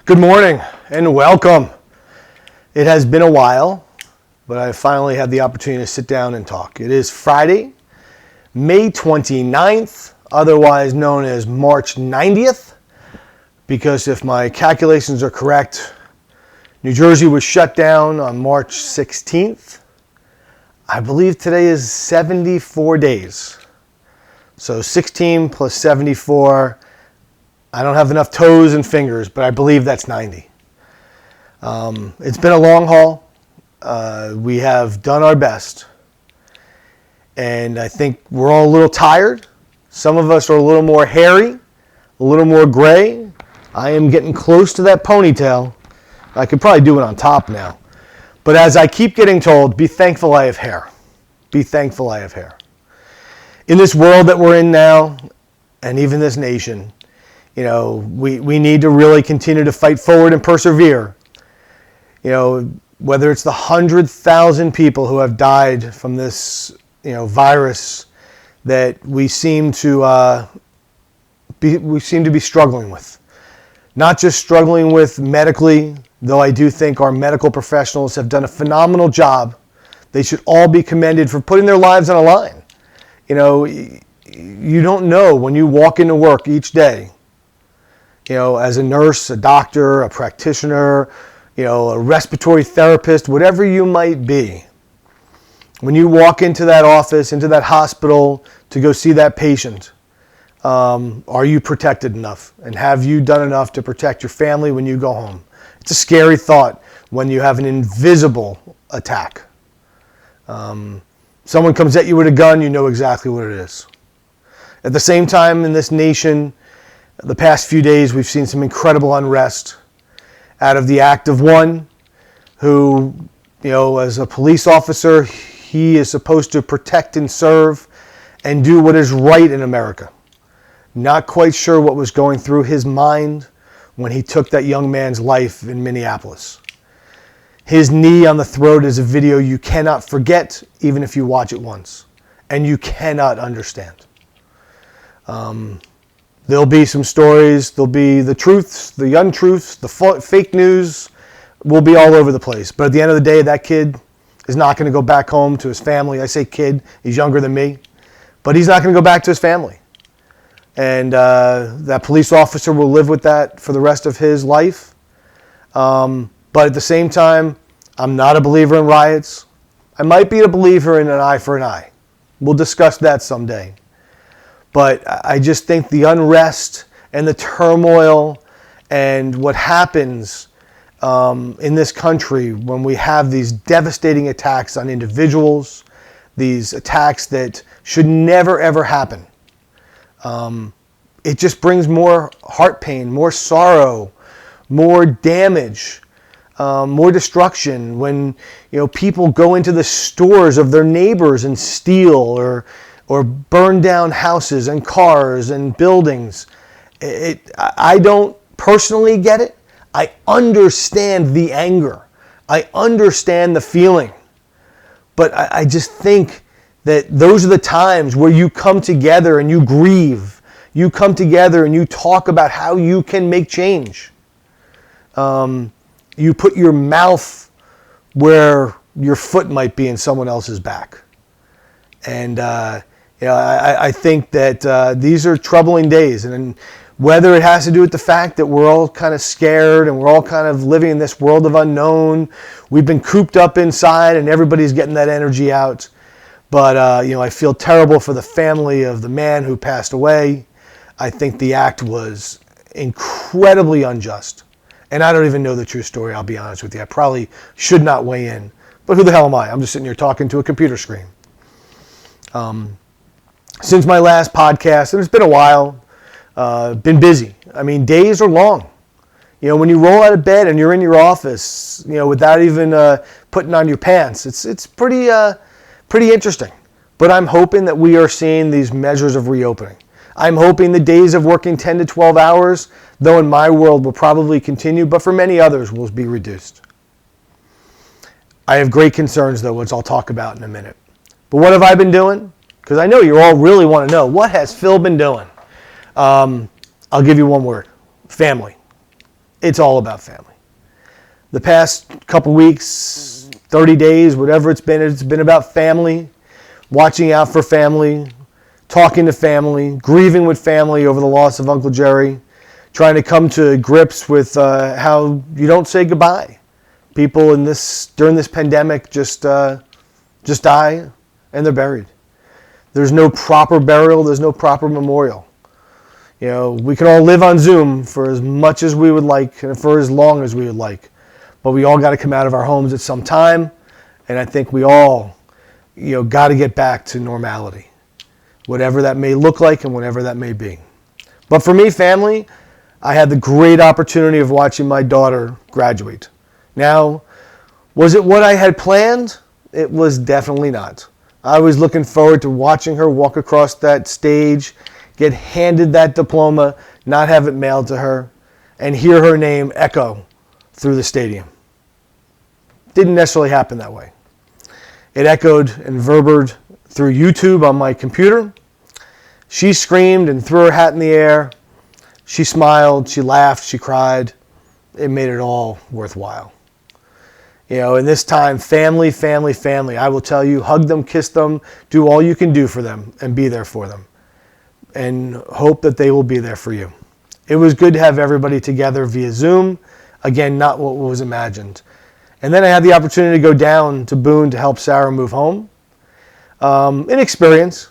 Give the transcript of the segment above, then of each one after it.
Good morning and welcome. It has been a while, but I finally had the opportunity to sit down and talk. It is Friday, May 29th, otherwise known as March 90th, because if my calculations are correct, New Jersey was shut down on March 16th. I believe today is 74 days. So 16 plus 74, I don't have enough toes and fingers, but I believe that's 90. It's been a long haul. We have done our best. And I think we're all a little tired. Some of us are a little more hairy, a little more gray. I am getting close to that ponytail. I could probably do it on top now. But as I keep getting told, be thankful I have hair. Be thankful I have hair. In this world that we're in now, and even this nation, you know, we need to really continue to fight forward and persevere. You know, whether it's the 100,000 people who have died from this, virus that we seem to be struggling with. Not just struggling with medically, though I do think our medical professionals have done a phenomenal job. They should all be commended for putting their lives on a line. You know, you don't know when you walk into work each day, as a nurse, a doctor, a practitioner, a respiratory therapist, whatever you might be. When you walk into that office, into that hospital to go see that patient, are you protected enough? And have you done enough to protect your family when you go home? It's a scary thought when you have an invisible attack. Someone comes at you with a gun, you know exactly what it is. At the same time, in this nation, the past few days, we've seen some incredible unrest out of the act of one who, as a police officer, he is supposed to protect and serve and do what is right in America. Not quite sure what was going through his mind when he took that young man's life in Minneapolis. His knee on the throat is a video you cannot forget, even if you watch it once, and you cannot understand. There'll be some stories, there'll be the truths, the untruths, the fake news will be all over the place. But at the end of the day, that kid is not going to go back home to his family. I say kid, he's younger than me, but he's not going to go back to his family. And that police officer will live with that for the rest of his life. But at the same time, I'm not a believer in riots. I might be a believer in an eye for an eye. We'll discuss that someday. But I just think the unrest and the turmoil and what happens in this country when we have these devastating attacks on individuals, these attacks that should never, ever happen, it just brings more heart pain, more sorrow, more damage, more destruction when people go into the stores of their neighbors and steal or burn down houses and cars and buildings. I don't personally get it. I understand the anger. I understand the feeling. But I just think that those are the times where you come together and you grieve. You come together and you talk about how you can make change. You put your mouth where your foot might be in someone else's back. And I think that these are troubling days. And whether it has to do with the fact that we're all kind of scared and we're all kind of living in this world of unknown, we've been cooped up inside and everybody's getting that energy out. But, I feel terrible for the family of the man who passed away. I think the act was incredibly unjust. And I don't even know the true story, I'll be honest with you. I probably should not weigh in. But who the hell am I? I'm just sitting here talking to a computer screen. Since my last podcast, and it's been a while, been busy. I mean, days are long. When you roll out of bed and you're in your office, without even putting on your pants, it's pretty interesting. But I'm hoping that we are seeing these measures of reopening. I'm hoping the days of working 10 to 12 hours, though in my world will probably continue, but for many others will be reduced. I have great concerns, though, which I'll talk about in a minute. But what have I been doing? Because I know you all really want to know. What has Phil been doing? I'll give you one word. Family. It's all about family. The past couple weeks, 30 days, whatever it's been about family, watching out for family, talking to family, grieving with family over the loss of Uncle Jerry, trying to come to grips with how you don't say goodbye. People during this pandemic just die and they're buried. There's no proper burial. There's no proper memorial. We can all live on Zoom for as much as we would like and for as long as we would like, but we all got to come out of our homes at some time, and I think we all, got to get back to normality, whatever that may look like and whatever that may be. But for me, family, I had the great opportunity of watching my daughter graduate. Now, was it what I had planned? It was definitely not. I was looking forward to watching her walk across that stage, get handed that diploma, not have it mailed to her, and hear her name echo through the stadium. Didn't necessarily happen that way. It echoed and reverberated through YouTube on my computer. She screamed and threw her hat in the air. She smiled, she laughed, she cried. It made it all worthwhile. In this time, family, family, family. I will tell you, hug them, kiss them, do all you can do for them, and be there for them. And hope that they will be there for you. It was good to have everybody together via Zoom. Again, not what was imagined. And then I had the opportunity to go down to Boone to help Sarah move home. An experience.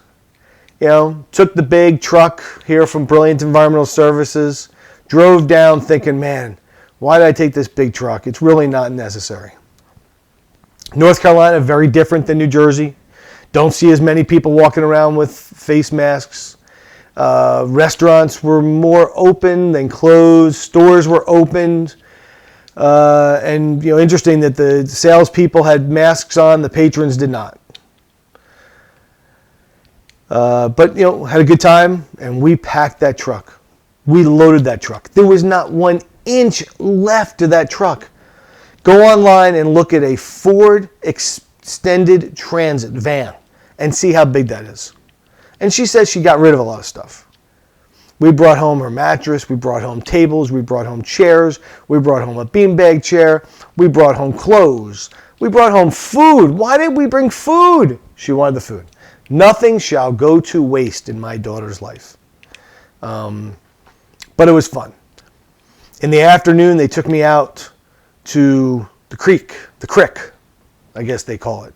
Took the big truck here from Brilliant Environmental Services, drove down thinking, man, why did I take this big truck? It's really not necessary. North Carolina, very different than New Jersey. Don't see as many people walking around with face masks. Restaurants were more open than closed. Stores were opened. And interesting that the salespeople had masks on, the patrons did not. But had a good time, and we packed that truck. We loaded that truck. There was not 1 inch left of that truck. Go online and look at a Ford extended transit van and see how big that is. And she says she got rid of a lot of stuff. We brought home her mattress, we brought home tables, we brought home chairs, we brought home a beanbag chair, we brought home clothes, we brought home food. Why did we bring food? She wanted the food. Nothing shall go to waste in my daughter's life. But it was fun. In the afternoon, they took me out to the crick, I guess they call it.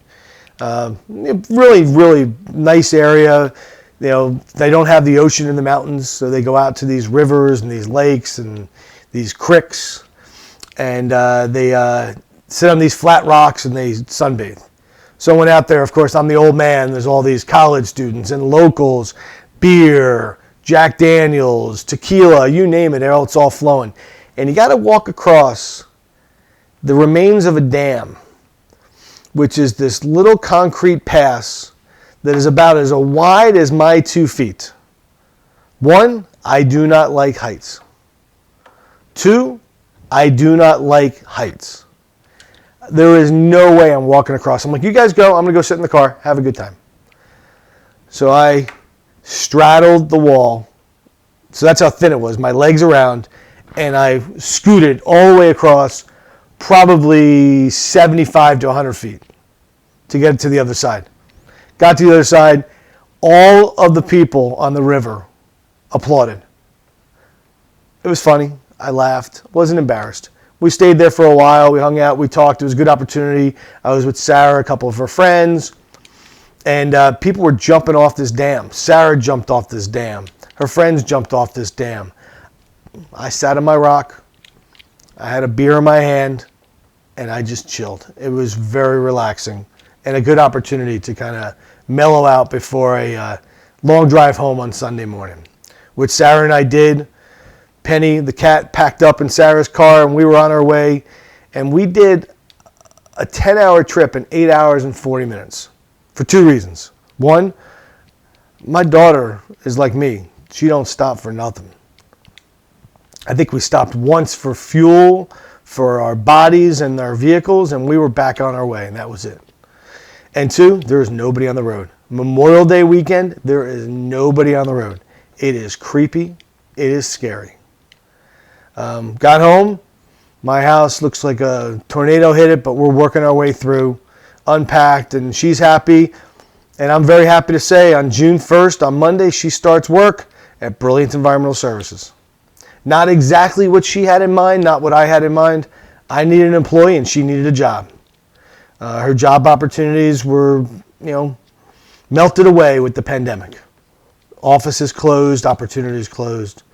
Really, really nice area. They don't have the ocean in the mountains, so they go out to these rivers and these lakes and these creeks, and they sit on these flat rocks and they sunbathe. So I went out there, of course, I'm the old man. There's all these college students and locals, beer, Jack Daniels, tequila, you name it, it's all flowing. And you got to walk across the remains of a dam, which is this little concrete pass that is about as wide as my 2 feet. 1, I do not like heights. 2, I do not like heights. There is no way I'm walking across. I'm like, you guys go, I'm going to go sit in the car, have a good time. So I straddled the wall. So that's how thin it was. My legs around, and I scooted all the way across, probably 75 to 100 feet to get to the other side. Got to the other side, all of the people on the river applauded. It was funny. I laughed. Wasn't embarrassed. We stayed there for a while. We hung out. We talked. It was a good opportunity. I was with Sarah, a couple of her friends, and people were jumping off this dam. Sarah jumped off this dam. Her friends jumped off this dam. I sat on my rock. I had a beer in my hand, and I just chilled. It was very relaxing and a good opportunity to kind of mellow out before a long drive home on Sunday morning, which Sarah and I did. Penny, the cat, packed up in Sarah's car, and we were on our way. And we did a 10-hour trip in 8 hours and 40 minutes for 2 reasons. 1, my daughter is like me. She don't stop for nothing. I think we stopped once for fuel for our bodies and our vehicles, and we were back on our way, and that was it. And 2, there is nobody on the road. Memorial Day weekend, there is nobody on the road. It is creepy. It is scary. Got home. My house looks like a tornado hit it, but we're working our way through. Unpacked, and she's happy. And I'm very happy to say on June 1st, on Monday, she starts work at Brilliant Environmental Services. Not exactly what she had in mind, not what I had in mind. I needed an employee and she needed a job. Her job opportunities were, melted away with the pandemic. Offices closed, opportunities closed.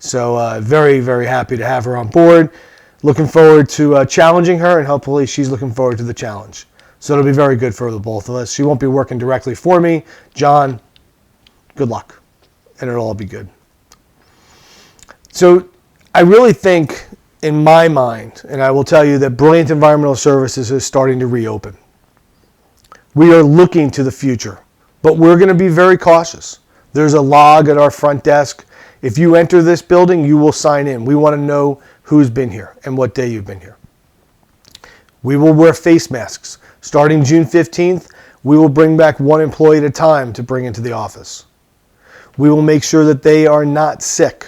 So very, very happy to have her on board. Looking forward to challenging her, and hopefully she's looking forward to the challenge. So it'll be very good for the both of us. She won't be working directly for me. John, good luck, and it'll all be good. So I really think, in my mind, and I will tell you that Brilliant Environmental Services is starting to reopen. We are looking to the future, but we're going to be very cautious. There's a log at our front desk. If you enter this building, you will sign in. We want to know who's been here and what day you've been here. We will wear face masks. Starting June 15th, we will bring back one employee at a time to bring into the office. We will make sure that they are not sick.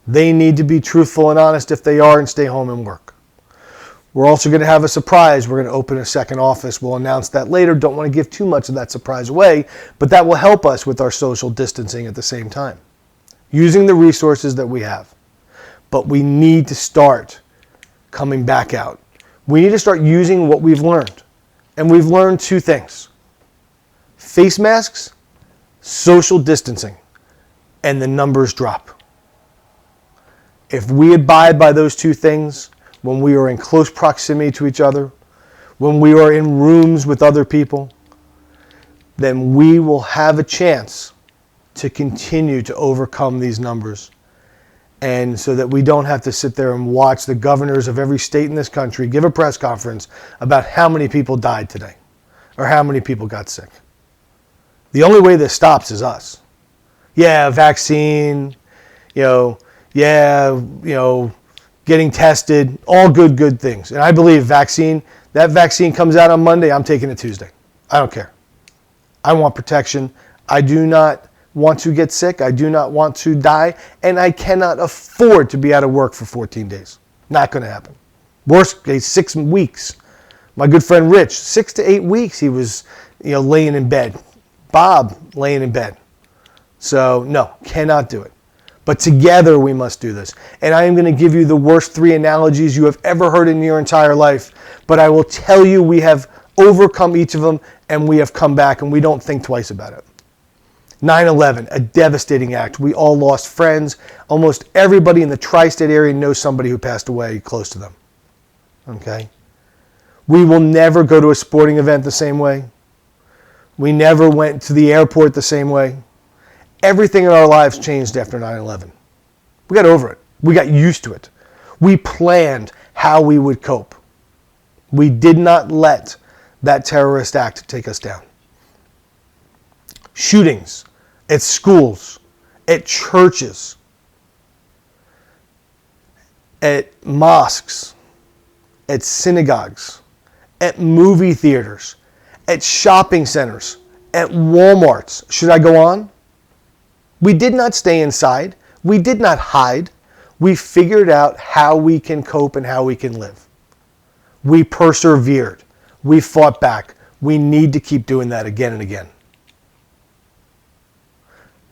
They need to be truthful and honest if they are and stay home and work. We're also going to have a surprise. We're going to open a second office. We'll announce that later. Don't want to give too much of that surprise away, but that will help us with our social distancing at the same time, using the resources that we have. But we need to start coming back out. We need to start using what we've learned. And we've learned two things: face masks, social distancing, and the numbers drop. If we abide by those two things, when we are in close proximity to each other, when we are in rooms with other people, then we will have a chance to continue to overcome these numbers. And so that we don't have to sit there and watch the governors of every state in this country give a press conference about how many people died today or how many people got sick. The only way this stops is us. Yeah, vaccine, getting tested, all good things. And I believe that vaccine comes out on Monday, I'm taking it Tuesday. I don't care. I want protection. I do not want to get sick. I do not want to die. And I cannot afford to be out of work for 14 days. Not going to happen. Worst case, 6 weeks. My good friend Rich, 6 to 8 weeks he was laying in bed. Bob laying in bed. So no, cannot do it. But together we must do this. And I am going to give you the worst 3 analogies you have ever heard in your entire life. But I will tell you we have overcome each of them and we have come back and we don't think twice about it. 9/11, a devastating act. We all lost friends. Almost everybody in the tri-state area knows somebody who passed away close to them. Okay? We will never go to a sporting event the same way. We never went to the airport the same way. Everything in our lives changed after 9/11. We got over it. We got used to it. We planned how we would cope. We did not let that terrorist act take us down. Shootings at schools, at churches, at mosques, at synagogues, at movie theaters, at shopping centers, at Walmarts. Should I go on? We did not stay inside. We did not hide. We figured out how we can cope and how we can live. We persevered. We fought back. We need to keep doing that again and again.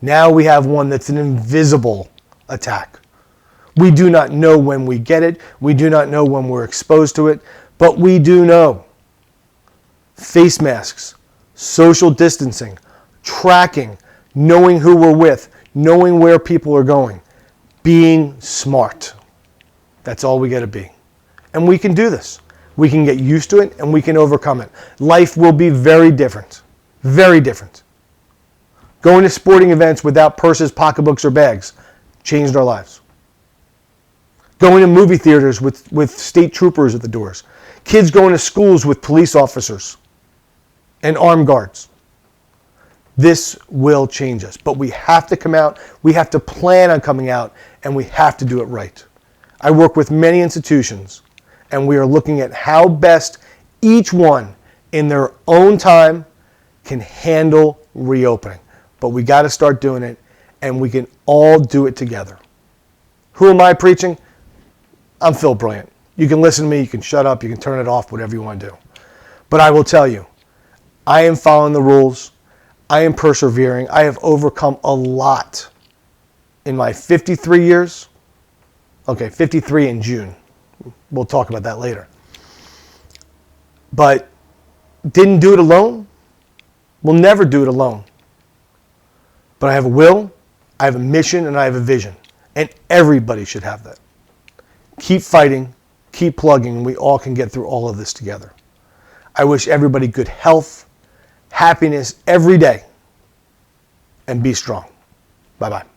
Now we have one that's an invisible attack. We do not know when we get it. We do not know when we're exposed to it. But we do know face masks, social distancing, tracking, knowing who we're with, knowing where people are going, being smart. That's all we got to be. And we can do this. We can get used to it and we can overcome it. Life will be very different. Very different. Going to sporting events without purses, pocketbooks, or bags changed our lives. Going to movie theaters with state troopers at the doors. Kids going to schools with police officers and armed guards. This will change us. But we have to come out. We have to plan on coming out. And we have to do it right. I work with many institutions. And we are looking at how best each one in their own time can handle reopening. But we got to start doing it, and we can all do it together. Who am I preaching? I'm Phil Brilliant. You can listen to me, you can shut up, you can turn it off, whatever you want to do. But I will tell you, I am following the rules. I am persevering. I have overcome a lot in my 53 years. Okay, 53 in June. We'll talk about that later. But didn't do it alone. Will never do it alone. But I have a will, I have a mission, and I have a vision. And everybody should have that. Keep fighting, keep plugging, and we all can get through all of this together. I wish everybody good health, happiness every day, and be strong. Bye-bye.